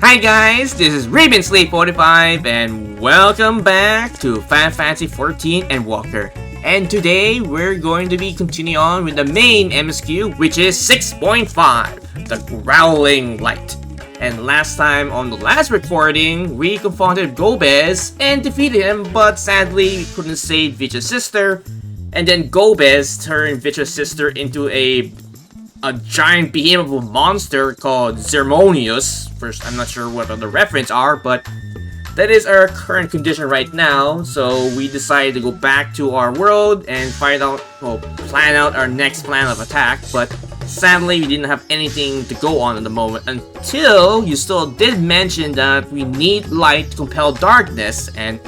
Hi guys, this is Sleep45 and welcome back to Fantasy XIV Endwalker. And today we're going to be continuing on with the main MSQ, which is 6.5, the Growling Light. And last time on the last recording, we confronted Gobez and defeated him, but sadly we couldn't save Vitch's sister. And then Gobez turned Vitch's sister into a giant behemoth of a monster called Zermonius. First, I'm not sure what the reference are, but that is our current condition right now. So we decided to go back to our world and find out, plan out our next plan of attack. But sadly, we didn't have anything to go on at the moment until you still did mention that we need light to compel darkness, and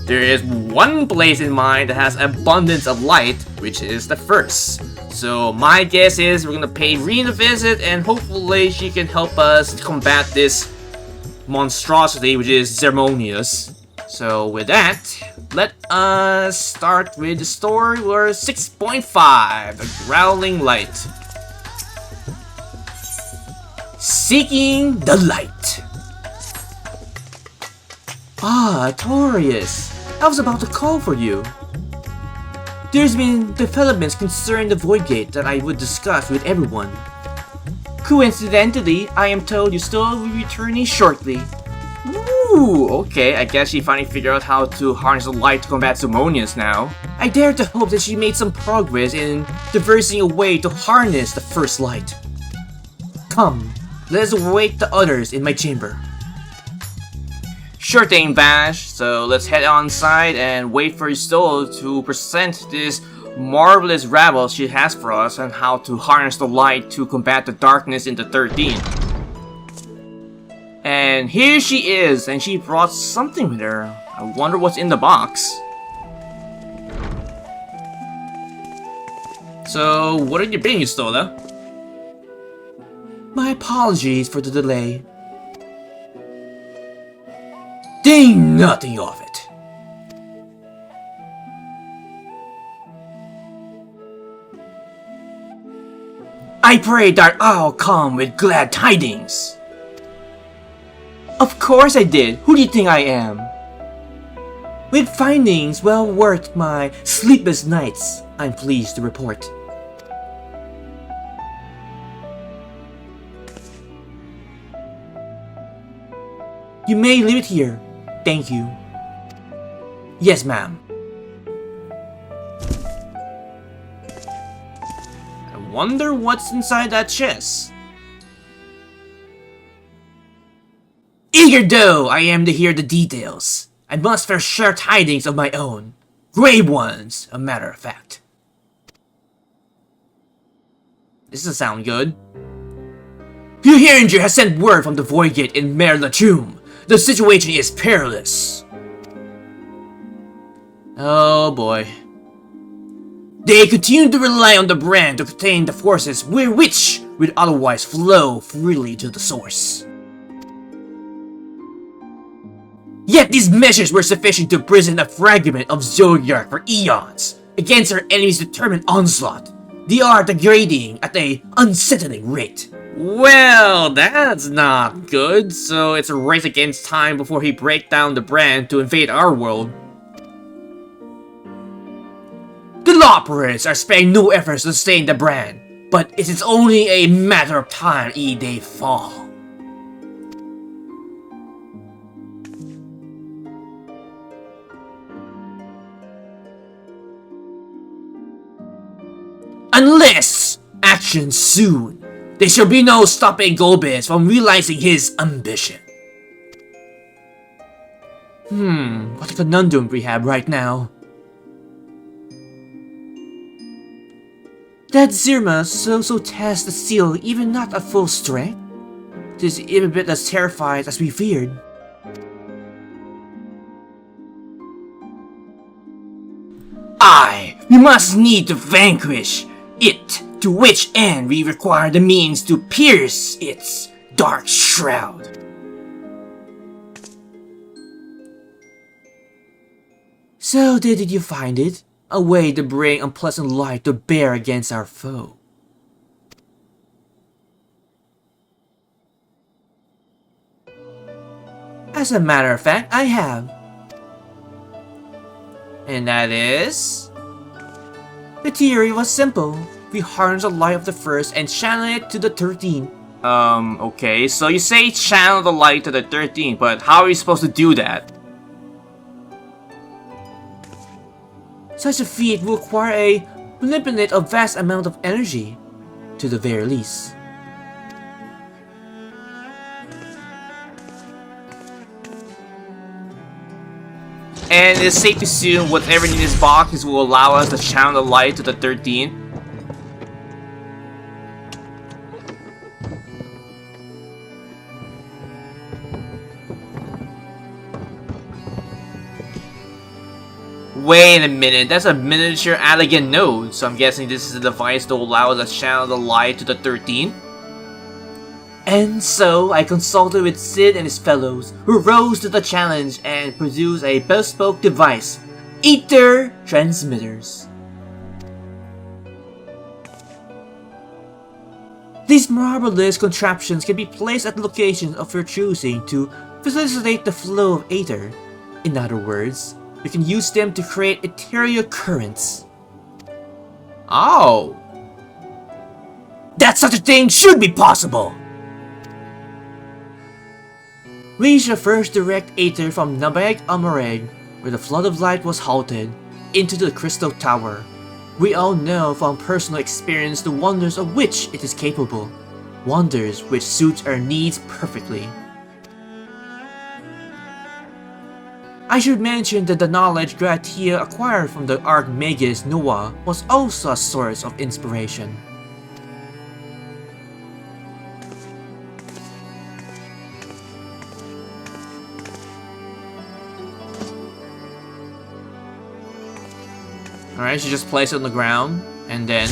there is one place in mind that has abundance of light, which is the first. So my guess is we're gonna pay Reen a visit and hopefully she can help us combat this monstrosity, which is Zermonius. So with that, let us start with the story. We're 6.5, the Growling Light. Seeking the Light. Ah, Torius. I was about to call for you. There's been developments concerning the voidgate that I would discuss with everyone. Coincidentally, I am told you still will be returning shortly. Ooh, okay, I guess she finally figured out how to harness the light to combat Zermonius now. I dare to hope that she made some progress in devising a way to harness the first light. Come, let us await the others in my chamber. Sure thing, Bash. So let's head on side and wait for Istola to present this marvelous rabble she has for us on how to harness the light to combat the darkness in the 13th. And here she is, and she brought something with her. I wonder what's in the box. So, what did you bring, Istola? My apologies for the delay. Think nothing of it. I pray that I'll come with glad tidings. Of course I did. Who do you think I am? With findings well worth my sleepless nights, I'm pleased to report. You may leave it here. Thank you. Yes, ma'am. I wonder what's inside that chest. Eager though I am to hear the details, I must first share tidings of my own. Grave ones, a matter of fact. This doesn't sound good. Heringer has sent word from the voidgate in Mer Latum. The situation is perilous. Oh boy. They continue to rely on the brand to contain the forces which would otherwise flow freely to the source. Yet these measures were sufficient to prison a fragment of Zodiac for eons against our enemy's determined onslaught. They are degrading at an unsettling rate. Well, that's not good. So it's a race against time before he breaks down the brand to invade our world. The Lawperers are sparing no efforts to sustain the brand, but it is only a matter of time e'e they fall. Unless action soon, there shall be no stopping Gobez from realizing his ambition. What a conundrum we have right now. That Zirma so tests the seal even not at full strength? It is even a bit as terrified as we feared. We must need to vanquish it, to which end we require the means to pierce its dark shroud. So did you find it? A way to bring unpleasant light to bear against our foe. As a matter of fact, I have. And that is... The theory was simple. We harness the light of the first and channel it to the 13th. Okay, so you say channel the light to the 13th, but how are you supposed to do that? Such a feat will require a manipulate a vast amount of energy, to the very least. And it's safe to assume whatever in this box will allow us to channel the light to the 13th. Wait a minute, that's a miniature elegant node, so I'm guessing this is a device that will allow us to channel the light to the 13th? And so, I consulted with Sid and his fellows, who rose to the challenge and produced a bespoke device, Aether Transmitters. These marvelous contraptions can be placed at locations of your choosing to facilitate the flow of Aether. In other words, we can use them to create ethereal currents. Oh! That such a thing should be possible! We shall first direct Aether from Nabeg Amareg, where the flood of light was halted, into the Crystal Tower. We all know from personal experience the wonders of which it is capable. Wonders which suit our needs perfectly. I should mention that the knowledge Gratia acquired from the Archmagus Noah was also a source of inspiration. Alright, she just placed it on the ground, and then...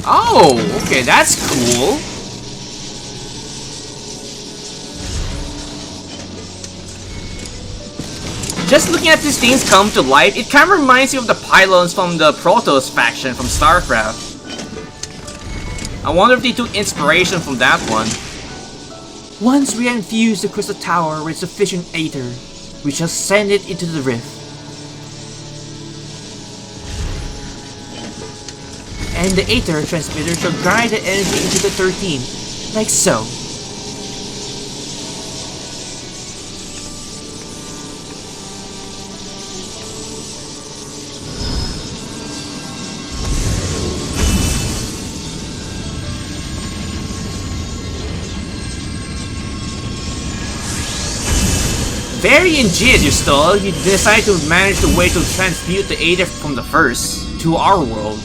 Oh, okay, that's cool. Just looking at these things come to life, it kind of reminds me of the pylons from the Protoss faction from StarCraft. I wonder if they took inspiration from that one. Once we infuse the Crystal Tower with sufficient Aether, we shall send it into the rift. And the Aether Transmitter shall guide the energy into the 13th, like so. Very ingenious, Yustola. You decide to manage the way to transmute the Aether from the first to our world.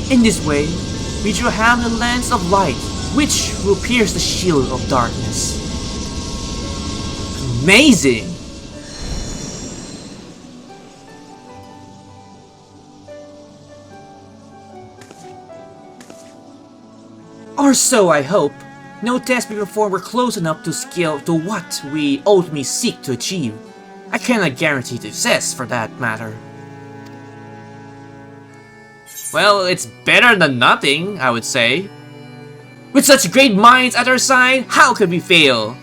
In this way, we shall have the lens of light, which will pierce the shield of darkness. Amazing! Or so I hope. No tests we perform were close enough to scale to what we ultimately seek to achieve. I cannot guarantee success for that matter. Well, it's better than nothing, I would say. With such great minds at our side, how could we fail?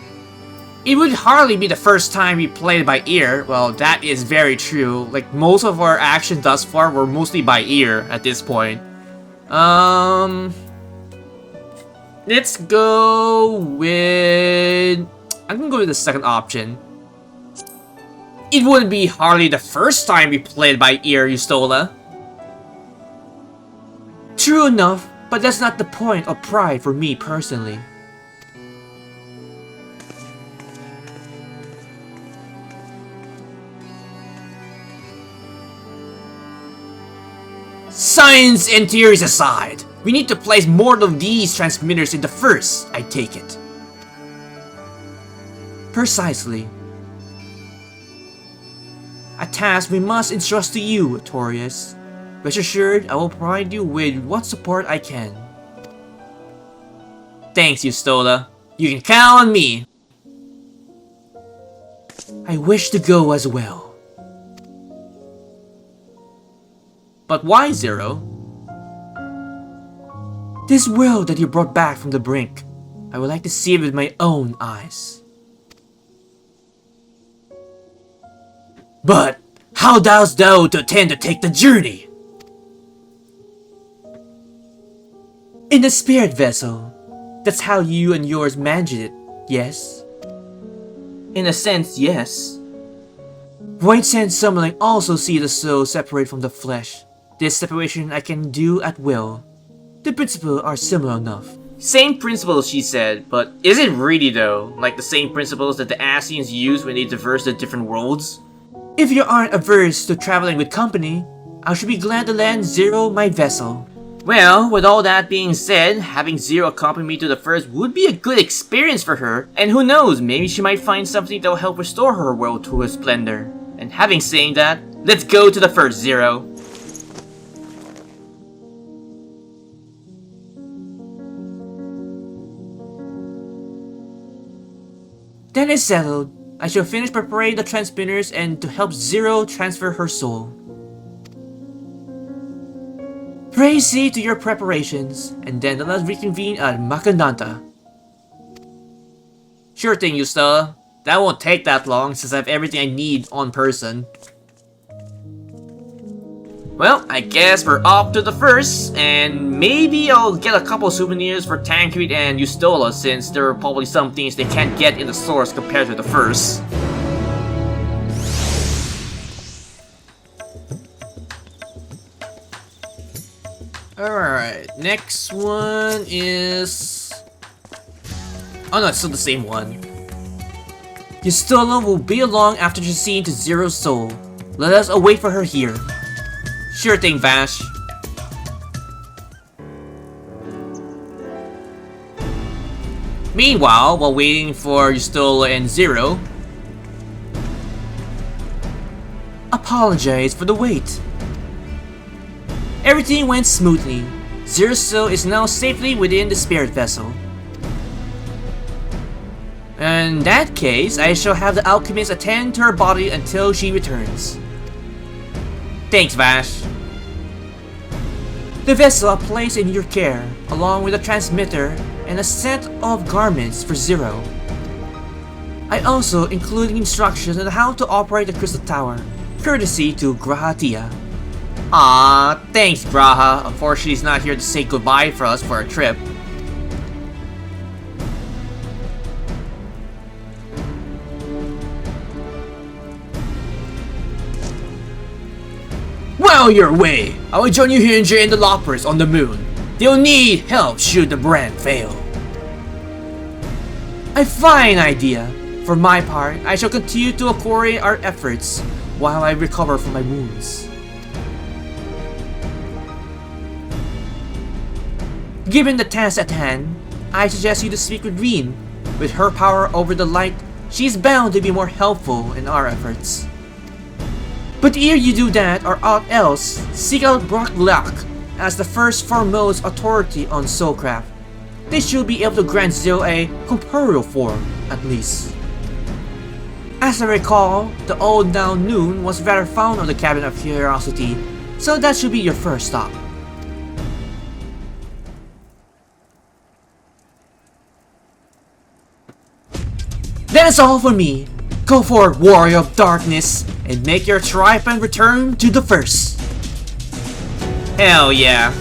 It would hardly be the first time we played by ear. Well, that is very true. Like, most of our actions thus far were mostly by ear at this point. Let's go with... I'm gonna go with the second option. It wouldn't be hardly the first time we played by ear, Yustola. True enough, but that's not the point of pride for me personally. Science and theories aside, we need to place more of these transmitters in the first, I take it. Precisely. A task we must entrust to you, Torius. Rest assured, I will provide you with what support I can. Thanks, Yustola. You can count on me. I wish to go as well. But why, Zero? This world that you brought back from the brink, I would like to see it with my own eyes. But how dost thou intend to take the journey? In the spirit vessel. That's how you and yours managed it, yes? In a sense, yes. Void Sense summoning also see the soul separate from the flesh. This separation I can do at will. The principles are similar enough. Same principles, she said, but is it really though? Like the same principles that the Scions use when they traverse the different worlds? If you aren't averse to traveling with company, I should be glad to lend Zero my vessel. Well, with all that being said, having Zero accompany me to the first would be a good experience for her, and who knows, maybe she might find something that will help restore her world to her splendor. And having saying that, let's go to the first, Zero. That is settled. I shall finish preparing the transmitters and to help Zero transfer her soul. Pray see to your preparations, and then let us reconvene at Makananta. Sure thing, Yusta. That won't take that long since I have everything I need on person. Well, I guess we're off to the first, and maybe I'll get a couple souvenirs for Tancred and Eustola since there are probably some things they can't get in the source compared to the first. Alright, next one is... Oh no, it's still the same one. Eustola will be along after she's seen to Zero's soul. Let us await for her here. Sure thing, Vash. Meanwhile, while waiting for Eustola and Zero, apologize for the wait. Everything went smoothly. Zero's soul is now safely within the spirit vessel. In that case, I shall have the alchemist attend to her body until she returns. Thanks, Vash. The vessel I place in your care, along with a transmitter and a set of garments for Zero. I also include instructions on how to operate the crystal tower, courtesy to Grahatia. Ah, thanks, Graha. Unfortunately, he's not here to say goodbye for us for our trip. Well, your way! I will join you here in the loppers on the moon. They'll need help should the brand fail. A fine idea! For my part, I shall continue to coordinate our efforts while I recover from my wounds. Given the task at hand, I suggest you to speak with Reen. With her power over the light, she is bound to be more helpful in our efforts. But ere you do that or aught else, seek out Brock as the first foremost authority on soulcraft. They should be able to grant Zero a corporeal form, at least. As I recall, the old now Noon was rather fond of the Cabinet of Curiosity, so that should be your first stop. That is all for me. Go forward, Warrior of Darkness, and make your triumphant return to the first. Hell yeah.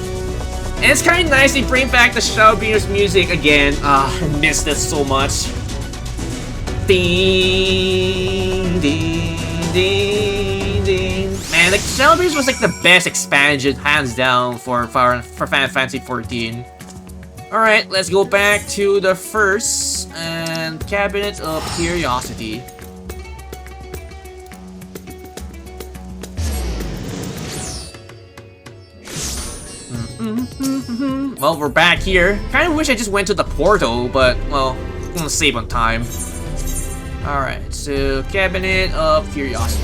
And it's kind of nice they bring back the Shadowbringers music again. I missed this so much. Ding, ding, ding, ding. Man, like Shadowbringers was like the best expansion, hands down, for Final Fantasy XIV. Alright, let's go back to the first and Cabinet of Curiosity. Well, we're back here. Kinda wish I just went to the portal, but, well, I'm gonna save on time. Alright, so Cabinet of Curiosity.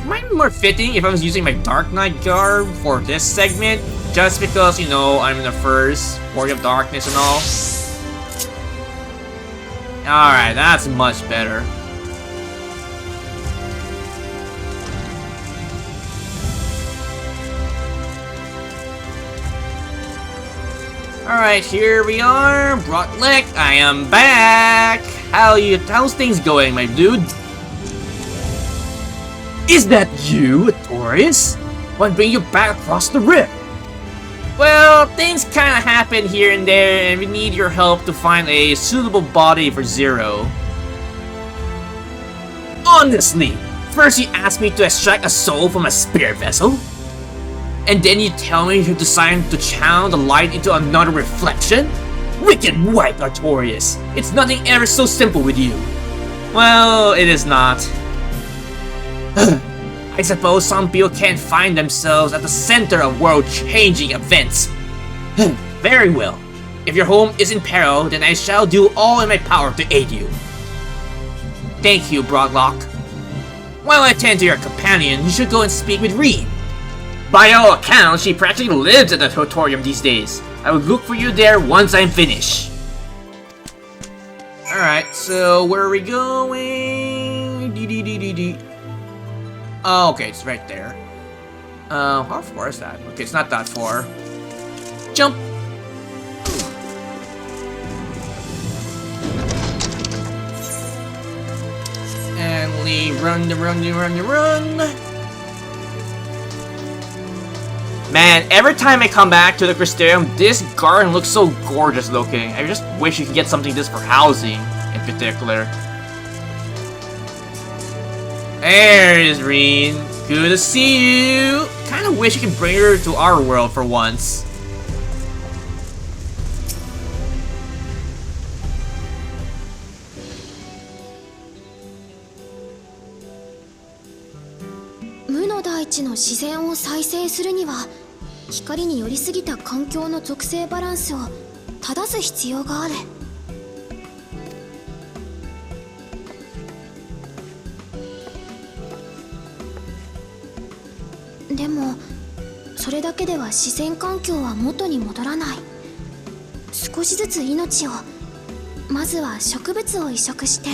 Might be more fitting if I was using my Dark Knight garb for this segment, just because, you know, I'm in the first Warrior of Darkness and all. Alright, that's much better. Alright, here we are. Brocklick, I am back. How's things going, my dude? Is that you, Taurus? What bring you back across the rift? Well, things kinda happen here and there, and we need your help to find a suitable body for Zero. Honestly, first you ask me to extract a soul from a spirit vessel, and then you tell me you're designed to channel the light into another reflection? Wicked wipe, Artorias! It's nothing ever so simple with you. Well, it is not. I suppose some people can't find themselves at the center of world-changing events. Very well. If your home is in peril, then I shall do all in my power to aid you. Thank you, Broadlock. While I tend to your companion, you should go and speak with Reed. By all accounts, she practically lives at the Totorium these days. I will look for you there once I'm finished. Alright, so where are we going? Oh, okay, it's right there. How far is that? Okay, it's not that far. Jump! And we run. Man, every time I come back to the Crystarium, this garden looks so gorgeous looking. I just wish you could get something this for housing, in particular. There's Reen. Good to see you. Kinda wish you could bring her to our world for once.無の大地の自然を再生するには、光に寄りすぎた環境の属性バランスを正す必要がある。でも、それだけでは自然環境は元に戻らない。少しずつ命を、まずは植物を移植して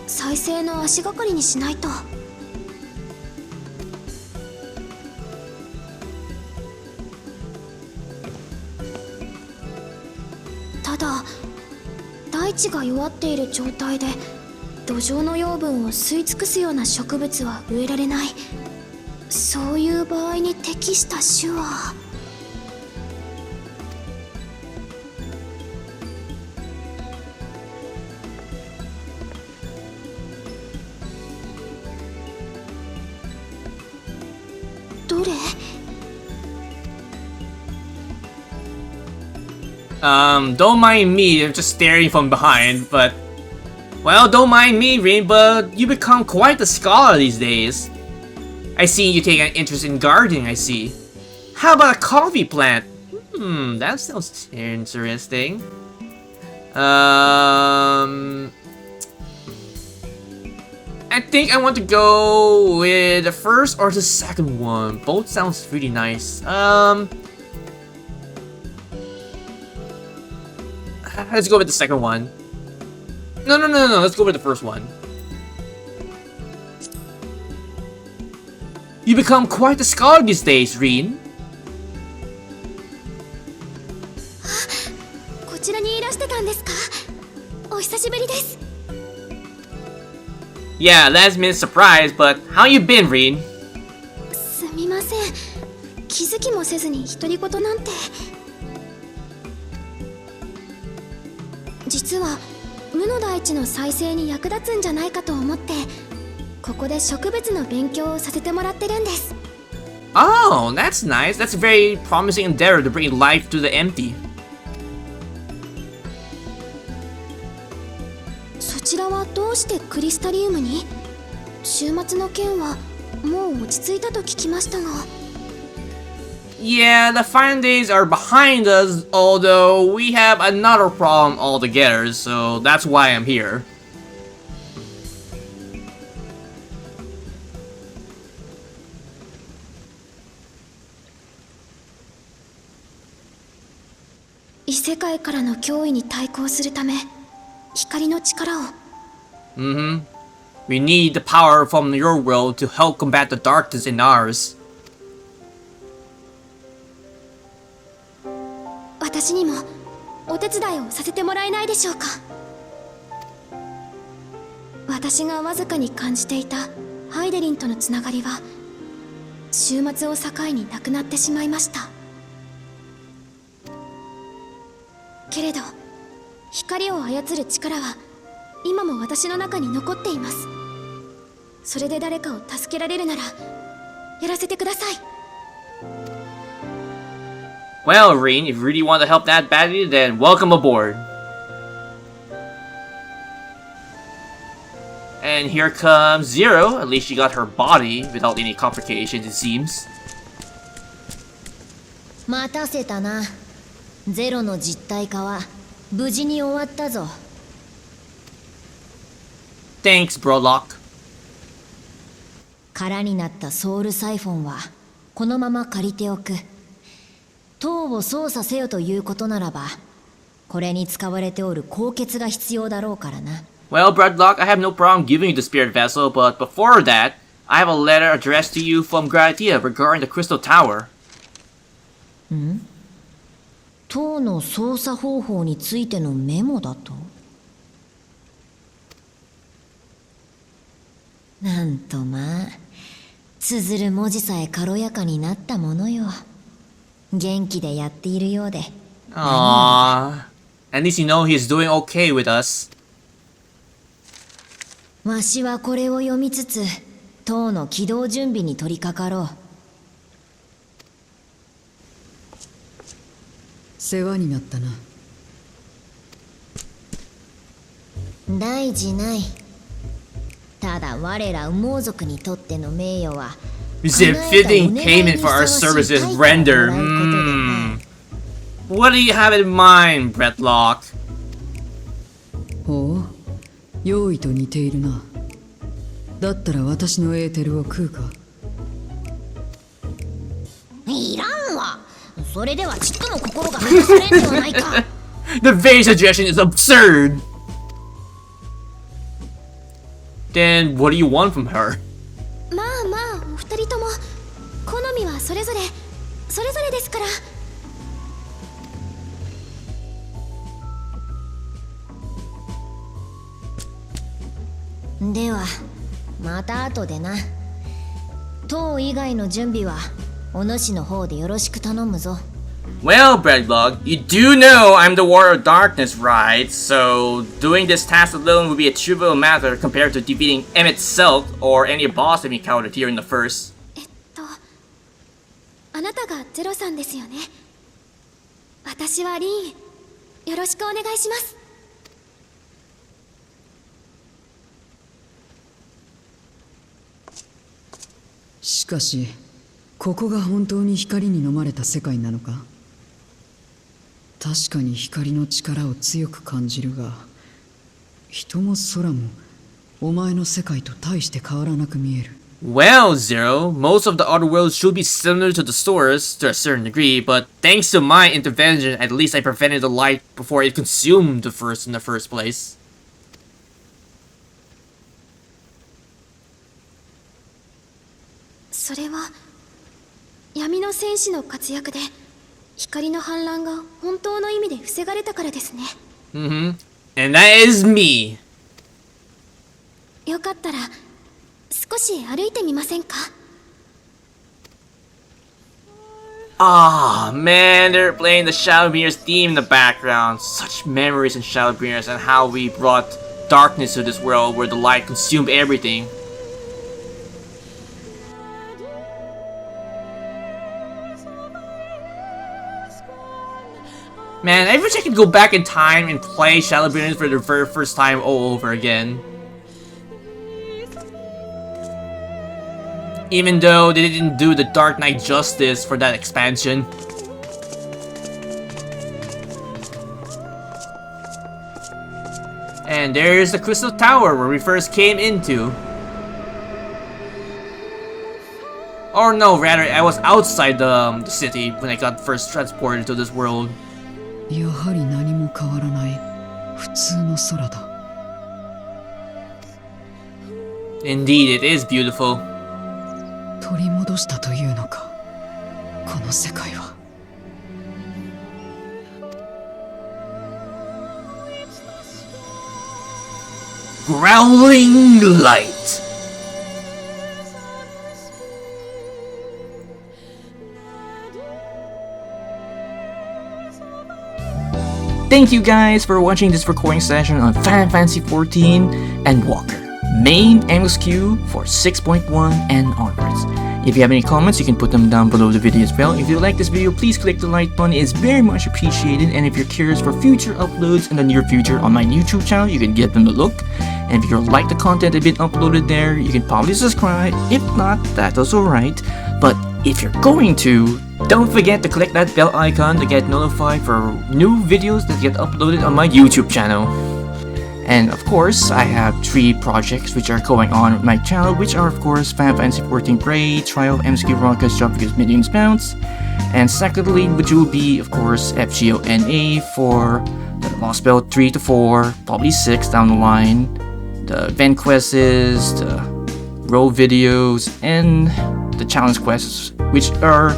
再生の足がかりにしないと。ただ、大地が弱っている状態で土壌の養分を吸い尽くすような植物は植えられない。そういう場合に適した種は。どれDon't mind me, I'm just staring from behind, but... Well, don't mind me, Rin, but you become quite a scholar these days. I see you take an interest in gardening, I see. How about a coffee plant? That sounds interesting. I think I want to go with the first or the second one. Both sounds really nice. Let's go with the second one. No, let's go with the first one. You become quite a scholar these days, Reen. こちらにいらしてたんですか？お久しぶりです。Yeah, last minute surprise, but how you been, Reen? すみません。気づきもせずに独り言なんて。実は無の大地の再生に役立つんじゃないかと思って、ここで植物の勉強をさせてもらってるんです。Oh, that's nice. That's a very promising endeavor to bring life to the empty. そちらはどうしてクリスタリウムに？週末の件はもう落ち着いたと聞きましたが。Yeah, the fine days are behind us, although we have another problem altogether, so that's why I'm here.異世界からの脅威に対抗するため、光の力を。We need the power from your world to help combat the darkness in ours. 私にもお手伝いをさせてもらえないでしょうか。私がわずかに感じていたハイデリンとのつながりは週末を境になくなってしまいました。けれど光を操る力は今も私の中に残っています。それで誰かを助けられるならやらせてください。 Well, Reen, if you really want to help that badly, then welcome aboard. And here comes Zero. At least she got her body without any complications, it seems. 待たせたな。ゼロの実体化は無事に終わったぞ。Thanks, Brolock. 空になったソウルサイフォンはこのまま借りておく。塔を操作せよということならば、これに使われておる鉱血が必要だろうからな。Well, Bradlock, I have no problem giving you the spirit vessel, but before that, I have a letter addressed to you from Gratia regarding the Crystal Tower. ん？塔の操作方法についてのメモだと？なんとまあ、綴る文字さえ軽やかになったものよ。元気でやっているようで。Aww. At least you know he's doing okay with us. わしはこれを読みつつ、塔の起動準備に取り掛かろう。世話になったな。大事ない。ただ我ら羽毛族にとっての名誉は、Receive fitting payment for our services rendered. What do you have in mind, Bradlock? ほう、用意と似ているな。だったら私のエーテルを食うか。いらんわ。それではちっとも心が満たされんではないか。The very suggestion is absurd. Then what do you want from her? まあまあ、お二人とも好みはそれぞれですから。ではまた後でな。塔以外の準備はお主の方でよろしく頼むぞ。Well, Bradlock, you do know I'm the Warrior of Darkness, right? So doing this task alone would be a trivial matter compared to defeating M itself or any boss we encountered here in the first. あなたがゼロさんですよね。私はリーン。よろしくお願いします。しかし、ここが本当に光に飲まれた世界なのか？確かに光の力を強く感じるが、人も空もお前の世界と大して変わらなく見える。Well, Zero, most of the other worlds should be similar to the source to a certain degree, but thanks to my intervention, at least I prevented the light before it consumed the first in the first place. それは闇の戦士の活躍で光の反乱が本当の意味で防がれたからですね。And that is me. よかったら少し歩いてみませんか？ Ah, man, they're playing the Shadowbringers theme in the background. Such memories in Shadowbringers and how we brought darkness to this world where the light consumed everything. Man, I wish I could go back in time and play Shadowbringers for the very first time all over again. Even though they didn't do the Dark Knight justice for that expansion. And there's the Crystal Tower where we first came into. Or no, rather, I was outside the city when I got first transported to this world. やはり何も変わらない普通の空だ。Indeed, it is beautiful. 取り戻したというのか、この世界は。Growling Light. Thank you guys for watching this recording session on Final Fantasy XIV Endwalker, main MSQ for 6.1 and onwards. If you have any comments, you can put them down below the video as well. If you like this video, please click the like button. It's very much appreciated. And if you're curious for future uploads in the near future on my YouTube channel, you can give them a look. And if you like the content that's been uploaded there, you can probably subscribe. If not, that's also alright. But if you're going to, don't forget to click that bell icon to get notified for new videos that get uploaded on my YouTube channel. And of course, I have 3 projects which are going on with my channel, which are of course Final Fantasy XIV Grey, Trial of MSQ Rockets, Jump Because Minions Bounce, and secondly, which will be of course FGO-NA for the Lost Spell 3 to 4, probably 6 down the line, the event quests, the role videos, and the challenge quests, which are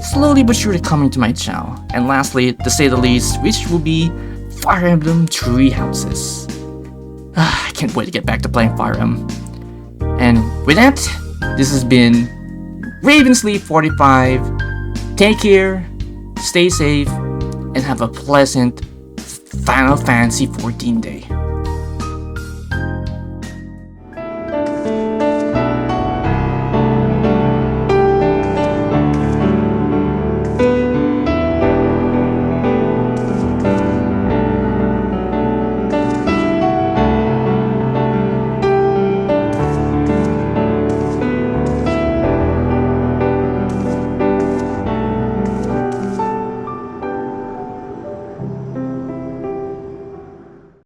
slowly but surely coming to my channel. And lastly, to say the least, which will be Fire Emblem Three Houses. I can't wait to get back to playing Fire Emblem. And with that, this has been Ravensleep45. Take care, stay safe, and have a pleasant Final Fantasy XIV day.